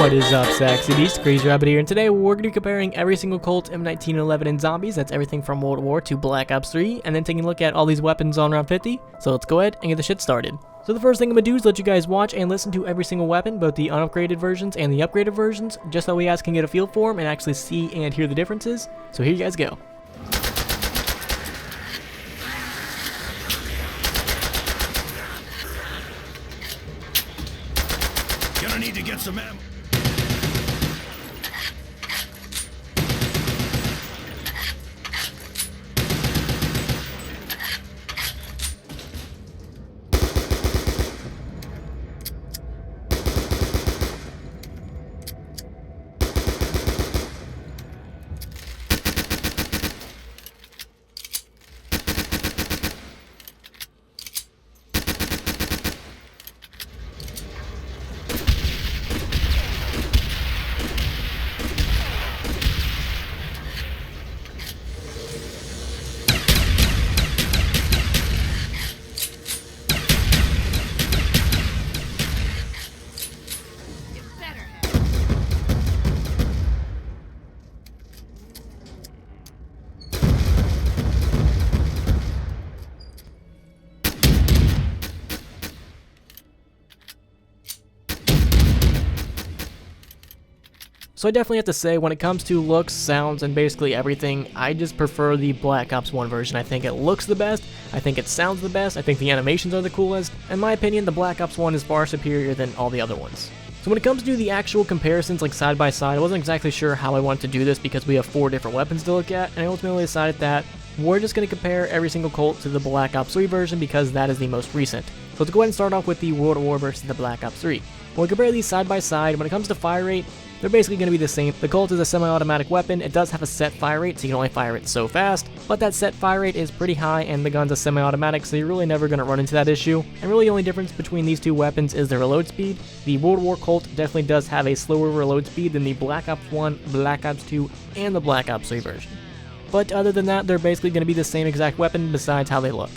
What is up, Sexy Beast? Crazy Rabbit here, and today we're going to be comparing every single Colt M1911 in Zombies. That's everything from World War to Black Ops 3, and then taking a look at all these weapons on round 50. So let's go ahead and get the shit started. So the first thing I'm going to do is let you guys watch and listen to every single weapon, both the unupgraded versions and the upgraded versions, just so we guys can get a feel for them and actually see and hear the differences. So here you guys go. Gonna need to get some ammo. So I definitely have to say, when it comes to looks, sounds, and basically everything, I just prefer the Black Ops 1 version. I think it looks the best, I think it sounds the best, I think the animations are the coolest. In my opinion, the Black Ops 1 is far superior than all the other ones. So when it comes to the actual comparisons, like side by side, I wasn't exactly sure how I wanted to do this because we have 4 different weapons to look at, and I ultimately decided that we're just going to compare every single Colt to the Black Ops 3 version because that is the most recent. So let's go ahead and start off with the World War versus the Black Ops 3. When we compare these side by side, when it comes to fire rate, they're basically going to be the same. The Colt is a semi-automatic weapon. It does have a set fire rate, so you can only fire it so fast, but that set fire rate is pretty high, and the gun's a semi-automatic, so you're really never going to run into that issue. And really the only difference between these two weapons is the reload speed. The World War Colt definitely does have a slower reload speed than the Black Ops 1, Black Ops 2, and the Black Ops 3 version. But other than that, they're basically going to be the same exact weapon besides how they look.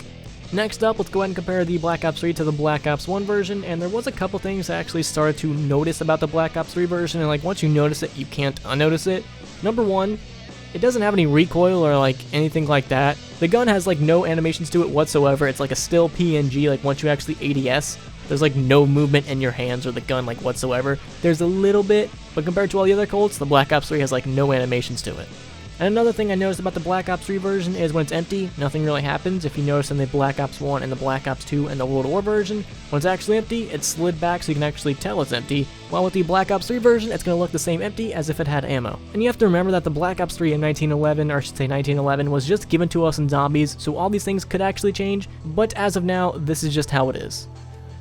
Next up, let's go ahead and compare the Black Ops 3 to the Black Ops 1 version, and there was a couple things I actually started to notice about the Black Ops 3 version, and like once you notice it, you can't unnotice it. Number one, it doesn't have any recoil or like anything like that. The gun has like no animations to it whatsoever. It's like a still PNG, like once you actually ADS, there's like no movement in your hands or the gun like whatsoever. There's a little bit, but compared to all the other Colts, the Black Ops 3 has like no animations to it. And another thing I noticed about the Black Ops 3 version is when it's empty, nothing really happens. If you notice in the Black Ops 1 and the Black Ops 2 and the World War version, when it's actually empty, it's slid back so you can actually tell it's empty, while with the Black Ops 3 version, it's going to look the same empty as if it had ammo. And you have to remember that the Black Ops 3 M1911, or I should say 1911, was just given to us in Zombies, so all these things could actually change, but as of now, this is just how it is.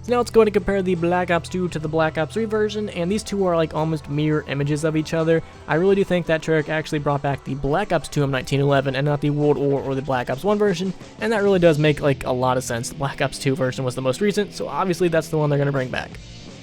So now let's go ahead and compare the Black Ops 2 to the Black Ops 3 version, and these two are like almost mirror images of each other. I really do think that Treyarch actually brought back the Black Ops 2 M1911 and not the World War or the Black Ops 1 version, and that really does make like a lot of sense. The Black Ops 2 version was the most recent, so obviously that's the one they're going to bring back.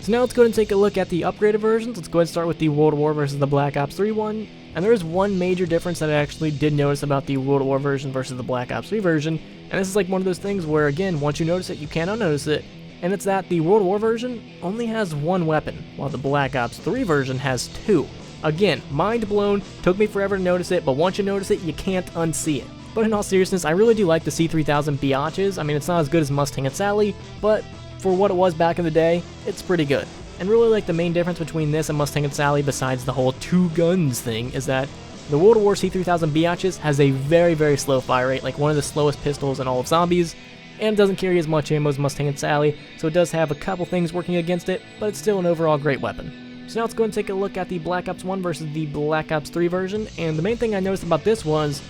So now let's go ahead and take a look at the upgraded versions. Let's go ahead and start with the World War versus the Black Ops 3 one, and there is one major difference that I actually did notice about the World War version versus the Black Ops 3 version, and this is like one of those things where again, once you notice it, you can't unnotice it. And it's that the World War version only has one weapon, while the Black Ops 3 version has 2. Again, mind blown, took me forever to notice it, but once you notice it, you can't unsee it. But in all seriousness, I really do like the C3000 biatches. I mean, it's not as good as Mustang and Sally, but for what it was back in the day, it's pretty good. And really like the main difference between this and Mustang and Sally, besides the whole two guns thing, is that the World War C3000 biatches has a very, very slow fire rate, like one of the slowest pistols in all of Zombies, and doesn't carry as much ammo as Mustang and Sally, so it does have a couple things working against it, but it's still an overall great weapon. So now let's go and take a look at the Black Ops 1 versus the Black Ops 3 version, and the main thing I noticed about this was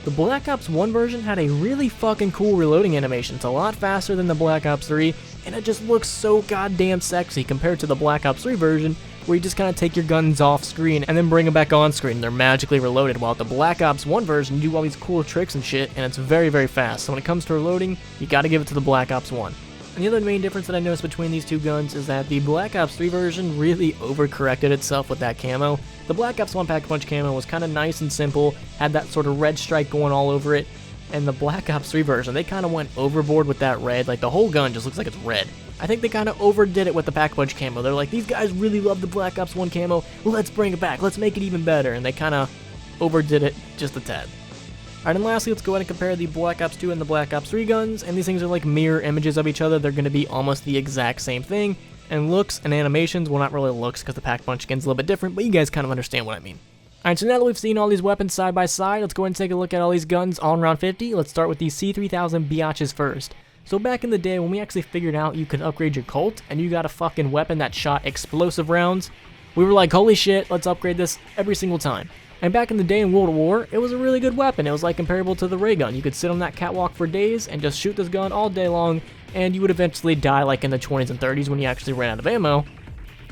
the Black Ops 1 version had a really fucking cool reloading animation. It's a lot faster than the Black Ops 3, and it just looks so goddamn sexy compared to the Black Ops 3 version, where you just kind of take your guns off screen and then bring them back on screen. They're magically reloaded, while the Black Ops 1 version, you do all these cool tricks and shit, and it's very, very fast. So when it comes to reloading, you gotta give it to the Black Ops 1. And the other main difference that I noticed between these two guns is that the Black Ops 3 version really overcorrected itself with that camo. The Black Ops 1 Pack-a-Punch camo was kind of nice and simple, had that sort of red stripe going all over it, and the Black Ops 3 version, they kind of went overboard with that red. Like, the whole gun just looks like it's red. I think they kind of overdid it with the Pack-a-Punch camo. They're like, these guys really love the Black Ops 1 camo, let's bring it back, let's make it even better, and they kind of overdid it just a tad. Alright, and lastly, let's go ahead and compare the Black Ops 2 and the Black Ops 3 guns, and these things are like mirror images of each other. They're going to be almost the exact same thing, and looks and animations, well, not really looks because the Pack-a-Punch skin's a little bit different, but you guys kind of understand what I mean. Alright, so now that we've seen all these weapons side by side, let's go ahead and take a look at all these guns on round 50. Let's start with the C3000 biatches first. So back in the day when we actually figured out you could upgrade your Colt, and you got a fucking weapon that shot explosive rounds, we were like, holy shit, let's upgrade this every single time. And back in the day in World War, it was a really good weapon. It was like comparable to the ray gun. You could sit on that catwalk for days and just shoot this gun all day long, and you would eventually die like in the 20s and 30s when you actually ran out of ammo.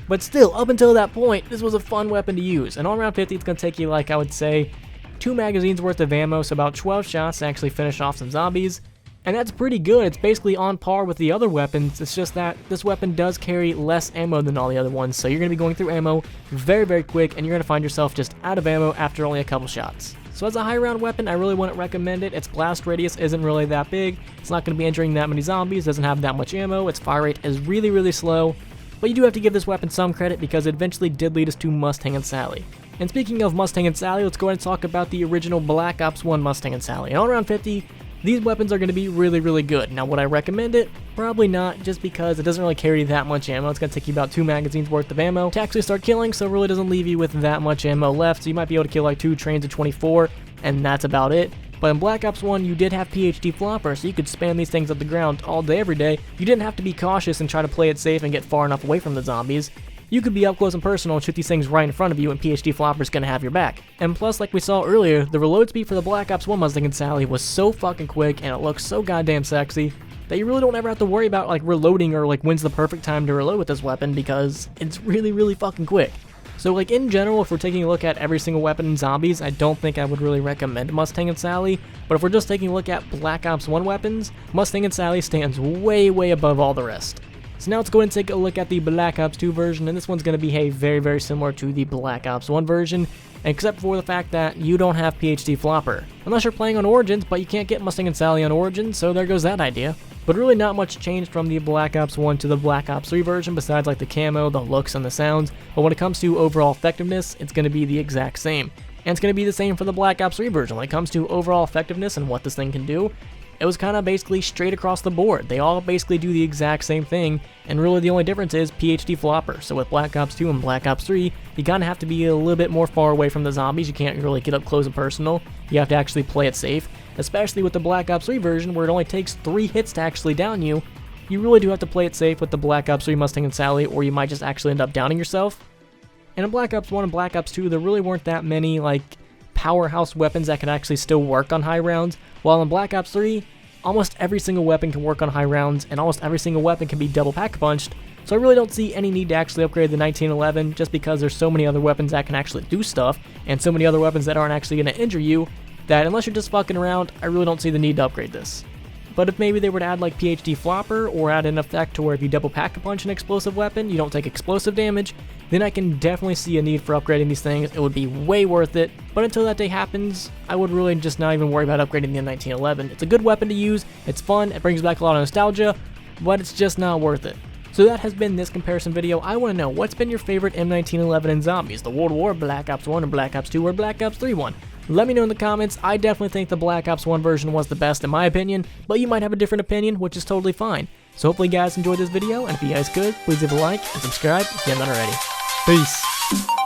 But still, up until that point, this was a fun weapon to use. And on round 50, it's going to take you, like I would say, 2 magazines worth of ammo, so about 12 shots to actually finish off some zombies. And that's pretty good. It's basically on par with the other weapons. It's just that this weapon does carry less ammo than all the other ones, so you're going to be going through ammo very, very quick, and you're going to find yourself just out of ammo after only a couple shots. So as a high round weapon, I really wouldn't recommend it. Its blast radius isn't really that big. It's not going to be injuring that many zombies, doesn't have that much ammo, its fire rate is really, really slow. But you do have to give this weapon some credit because it eventually did lead us to Mustang and Sally. And speaking of Mustang and Sally, let's go ahead and talk about the original Black Ops 1 Mustang and Sally. And on round 50, these weapons are going to be really, really good. Now, would I recommend it? Probably not, just because it doesn't really carry that much ammo. It's going to take you about 2 magazines worth of ammo to actually start killing, so it really doesn't leave you with that much ammo left. So you might be able to kill like 2 trains of 24, and that's about it. But in Black Ops 1, you did have PhD flopper, so you could spam these things up the ground all day, every day. You didn't have to be cautious and try to play it safe and get far enough away from the zombies. You could be up close and personal and shoot these things right in front of you, and PhD flopper's gonna have your back. And plus, like we saw earlier, the reload speed for the Black Ops 1 Mustang and Sally was so fucking quick, and it looks so goddamn sexy, that you really don't ever have to worry about like reloading or like when's the perfect time to reload with this weapon, because it's really, really fucking quick. So like in general, if we're taking a look at every single weapon in zombies, I don't think I would really recommend Mustang and Sally, but if we're just taking a look at Black Ops 1 weapons, Mustang and Sally stands way, way above all the rest. So now let's go ahead and take a look at the Black Ops 2 version, and this one's going to behave very, very similar to the Black Ops 1 version, except for the fact that you don't have PhD flopper. Unless you're playing on Origins, but you can't get Mustang and Sally on Origins, so there goes that idea. But really not much changed from the Black Ops 1 to the Black Ops 3 version besides like the camo, the looks, and the sounds, but when it comes to overall effectiveness, it's going to be the exact same. And it's going to be the same for the Black Ops 3 version. When it comes to overall effectiveness and what this thing can do, it was kind of basically straight across the board. They all basically do the exact same thing, and really the only difference is PhD flopper. So with Black Ops 2 and Black Ops 3, you kind of have to be a little bit more far away from the zombies. You can't really get up close and personal. You have to actually play it safe, especially with the Black Ops 3 version where it only takes 3 hits to actually down you. You really do have to play it safe with the Black Ops 3 Mustang and Sally, or you might just actually end up downing yourself. And in Black Ops 1 and Black Ops 2, there really weren't that many like powerhouse weapons that could actually still work on high rounds, while in Black Ops 3, almost every single weapon can work on high rounds, and almost every single weapon can be double pack-a-punched, so I really don't see any need to actually upgrade the 1911 just because there's so many other weapons that can actually do stuff, and so many other weapons that aren't actually going to injure you, that unless you're just fucking around, I really don't see the need to upgrade this. But if maybe they were to add like PhD flopper, or add an effect to where if you double pack-a-punch an explosive weapon, you don't take explosive damage, then I can definitely see a need for upgrading these things. It would be way worth it, but until that day happens, I would really just not even worry about upgrading the M1911. It's a good weapon to use, it's fun, it brings back a lot of nostalgia, but it's just not worth it. So that has been this comparison video. I want to know, what's been your favorite M1911 in zombies? The World War, Black Ops 1, or Black Ops 2, or Black Ops 3 one? Let me know in the comments. I definitely think the Black Ops 1 version was the best in my opinion, but you might have a different opinion, which is totally fine. So hopefully you guys enjoyed this video, and if you guys could, please leave a like and subscribe if you haven't done already. Peace.